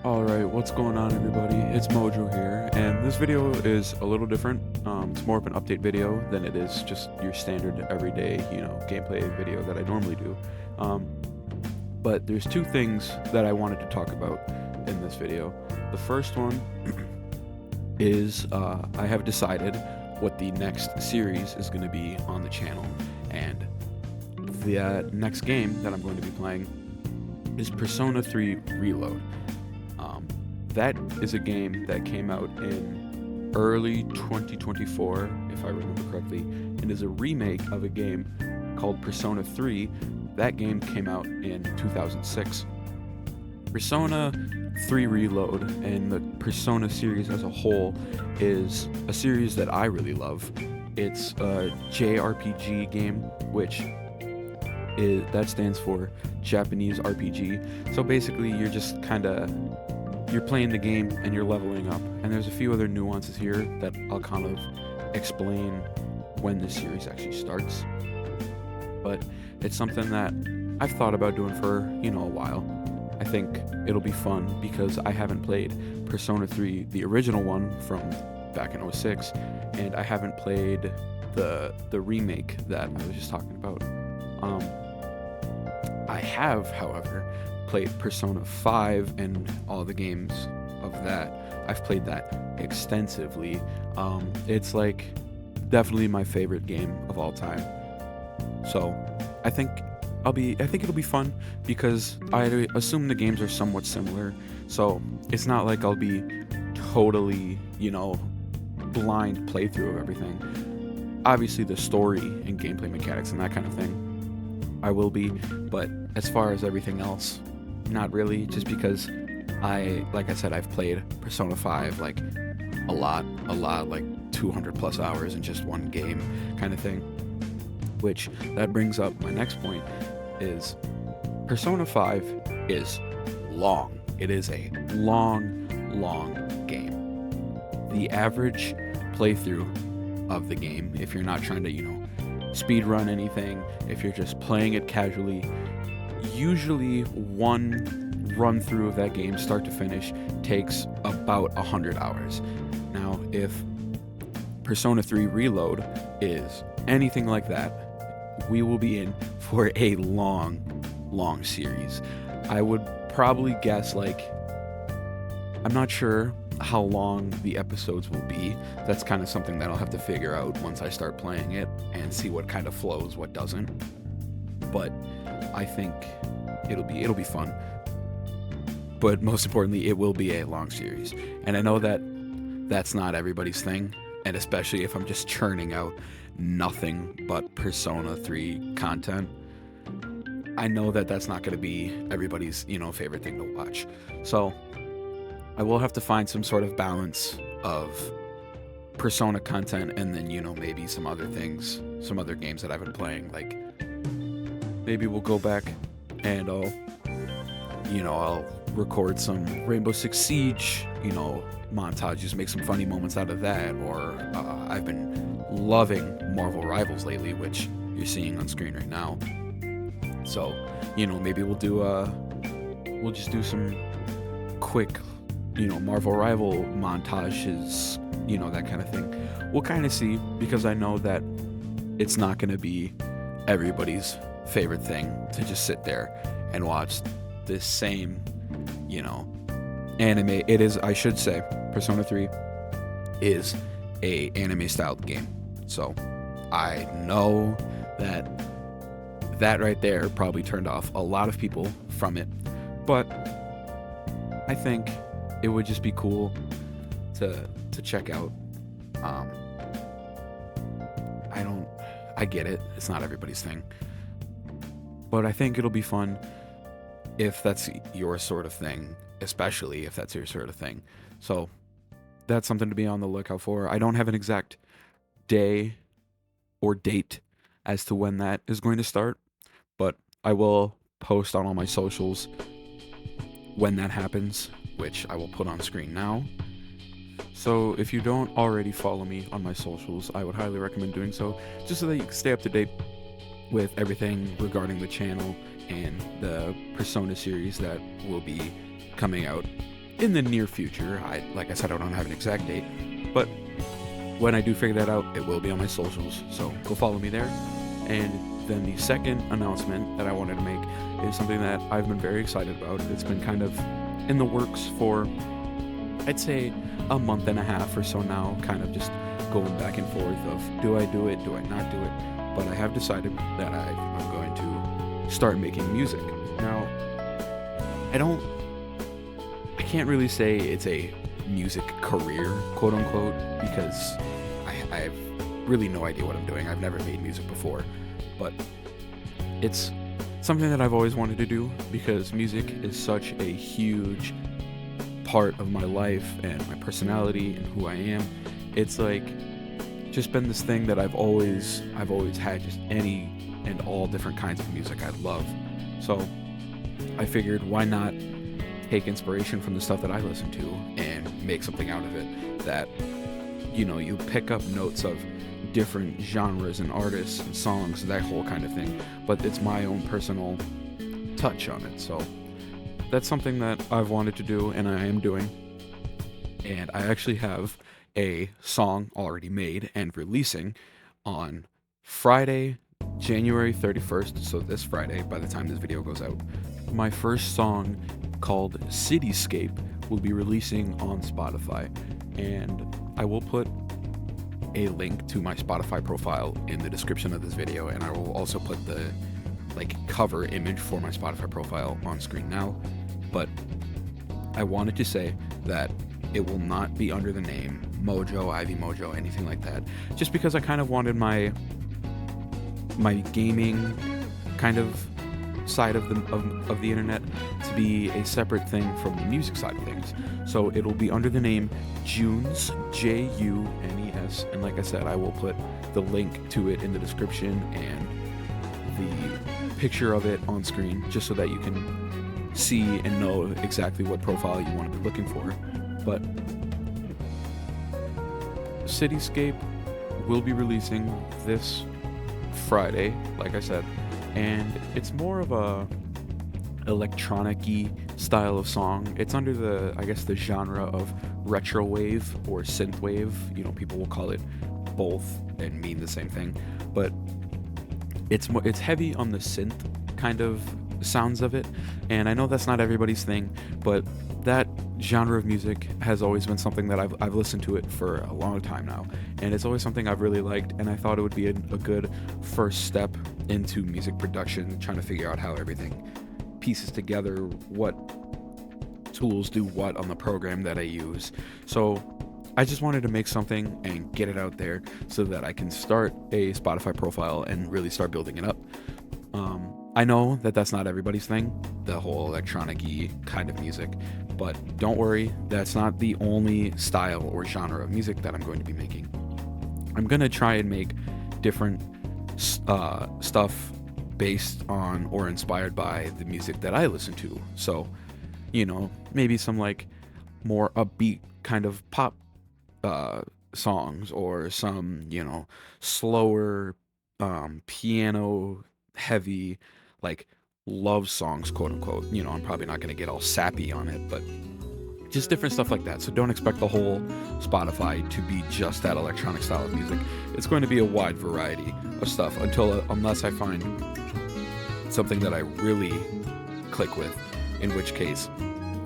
Alright, what's going on everybody? It's Mojo here, and this video is a little different. It's more of an update video than it is just your standard everyday, gameplay video that I normally do. Um, but there's two things that I wanted to talk about in this video. The first one is I have decided what the next series is going to be on the channel, and the next game that I'm going to be playing is Persona 3 Reload. That is a game that came out in early 2024, if I remember correctly, and is a remake of a game called Persona 3. That game came out in 2006. Persona 3 Reload and the Persona series as a whole is a series that I really love. It's a JRPG game, which that stands for Japanese RPG. So basically you're just you're playing the game and you're leveling up, and there's a few other nuances here that I'll kind of explain when the series actually starts. But it's something that I've thought about doing for, a while. I think it'll be fun because I haven't played Persona 3, the original one from back in 06, and I haven't played the remake that I was just talking about. I have, however, played Persona 5 and all the games of that. I've played that extensively. It's definitely my favorite game of all time. So I think it'll be fun because I assume the games are somewhat similar. So it's not like I'll be totally, blind playthrough of everything. Obviously the story and gameplay mechanics and that kind of thing I will be, but as far as everything else, not really, just because like I said, I've played Persona 5 a lot, like 200 plus hours in just one game kind of thing. Which that brings up my next point is Persona 5 is long. It is a long game. The average playthrough of the game, if you're not trying to, speed run anything, if you're just playing it casually, usually one run through of that game start to finish takes about 100 hours. Now if Persona 3 Reload is anything like that, we will be in for a long series. I would probably guess I'm not sure how long the episodes will be. That's kind of something that I'll have to figure out once I start playing it and see what kind of flows, what doesn't. But I think it'll be fun. But most importantly, it will be a long series. And I know that that's not everybody's thing, and especially if I'm just churning out nothing but Persona 3 content. I know that that's not going to be everybody's, favorite thing to watch. So I will have to find some sort of balance of Persona content and then, maybe some other things, some other games that I've been playing. Maybe we'll go back and I'll record some Rainbow Six Siege, montages, make some funny moments out of that. Or I've been loving Marvel Rivals lately, which you're seeing on screen right now. So, maybe we'll just do some quick, Marvel Rival montages, that kind of thing. We'll kind of see, because I know that it's not going to be everybody's favorite thing to just sit there and watch this same, anime. It is, I should say, Persona 3 is a anime styled game. So I know that right there probably turned off a lot of people from it, but I think it would just be cool to check out. I get it, it's not everybody's thing, but I think it'll be fun if that's your sort of thing, especially if that's your sort of thing. So that's something to be on the lookout for. I don't have an exact day or date as to when that is going to start, but I will post on all my socials when that happens, which I will put on screen now. So if you don't already follow me on my socials, I would highly recommend doing so, just so that you can stay up to date with everything regarding the channel and the Persona series that will be coming out in the near future. Like I said, I don't have an exact date, but when I do figure that out, it will be on my socials, so go follow me there. And then the second announcement that I wanted to make is something that I've been very excited about. It's been kind of in the works for, I'd say, a month and a half or so now, kind of just going back and forth of, do I do it, do I not do it? But I have decided that I'm going to start making music. Now, I can't really say it's a music career, quote unquote, because I have really no idea what I'm doing. I've never made music before, but it's something that I've always wanted to do because music is such a huge part of my life and my personality and who I am. It's like just been this thing that I've always had, just any and all different kinds of music I love. So I figured, why not take inspiration from the stuff that I listen to and make something out of it that, you pick up notes of different genres and artists and songs, that whole kind of thing, but it's my own personal touch on it. So that's something that I've wanted to do, and I am doing. And I actually have a song already made and releasing on Friday, January 31st, so this Friday, by the time this video goes out. My first song, called Cityscape, will be releasing on Spotify, and I will put a link to my Spotify profile in the description of this video, and I will also put the cover image for my Spotify profile on screen now. But I wanted to say that it will not be under the name Mojo, Ivy Mojo, anything like that, just because I kind of wanted my gaming kind of side of the internet to be a separate thing from the music side of things. So it'll be under the name Junes, Junes, and like I said, I will put the link to it in the description and the picture of it on screen, just so that you can see and know exactly what profile you want to be looking for. But Cityscape will be releasing this Friday, like I said, and it's more of a electronic-y style of song. It's under the genre of retrowave or synthwave. People will call it both and mean the same thing, but it's heavy on the synth kind of sounds of it, and I know that's not everybody's thing, but that genre of music has always been something that I've listened to it for a long time now, and it's always something I've really liked, and I thought it would be a good first step into music production, trying to figure out how everything pieces together, what tools do what on the program that I use. So I just wanted to make something and get it out there so that I can start a Spotify profile and really start building it up. I know that that's not everybody's thing, the whole electronic-y kind of music, but don't worry, that's not the only style or genre of music that I'm going to be making. I'm going to try and make different stuff based on or inspired by the music that I listen to. So, maybe some more upbeat kind of pop songs, or some, slower piano heavy love songs, quote unquote. I'm probably not going to get all sappy on it, but just different stuff like that. So don't expect the whole Spotify to be just that electronic style of music. It's going to be a wide variety of stuff unless I find something that I really click with, in which case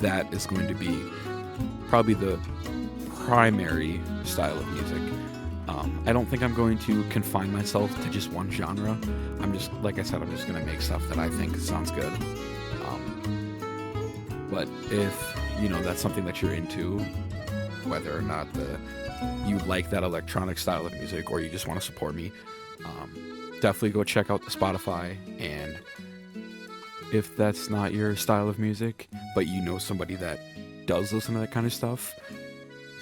that is going to be probably the primary style of music. I don't think I'm going to confine myself to just one genre. I'm just going to make stuff that I think sounds good. But if, that's something that you're into, whether or not you like that electronic style of music, or you just want to support me, definitely go check out the Spotify. And if that's not your style of music, but somebody that does listen to that kind of stuff,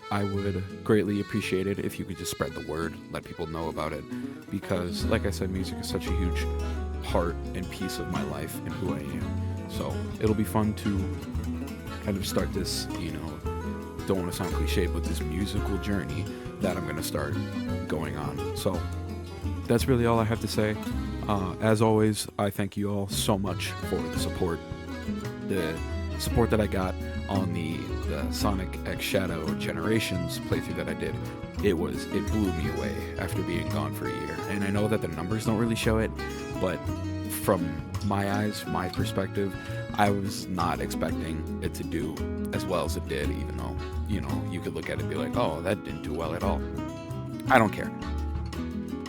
I would greatly appreciate it if you could just spread the word, let people know about it, because like I said, music is such a huge part and piece of my life and who I am. So it'll be fun to kind of start this, don't want to sound cliche, but this musical journey that I'm going to start going on. So that's really all I have to say. As always, I thank you all so much for the support, the support that I got on the Sonic X Shadow Generations playthrough that I did, it blew me away after being gone for a year. And I know that the numbers don't really show it, but from my eyes, my perspective, I was not expecting it to do as well as it did, even though, you could look at it and be like, oh, that didn't do well at all. I don't care.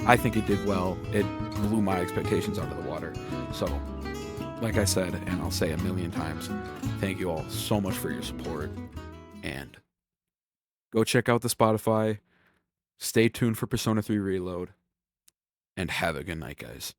I think it did well. It blew my expectations out of the water. So, like I said, and I'll say a million times, thank you all so much for your support. And go check out the Spotify. Stay tuned for Persona 3 Reload. And have a good night, guys.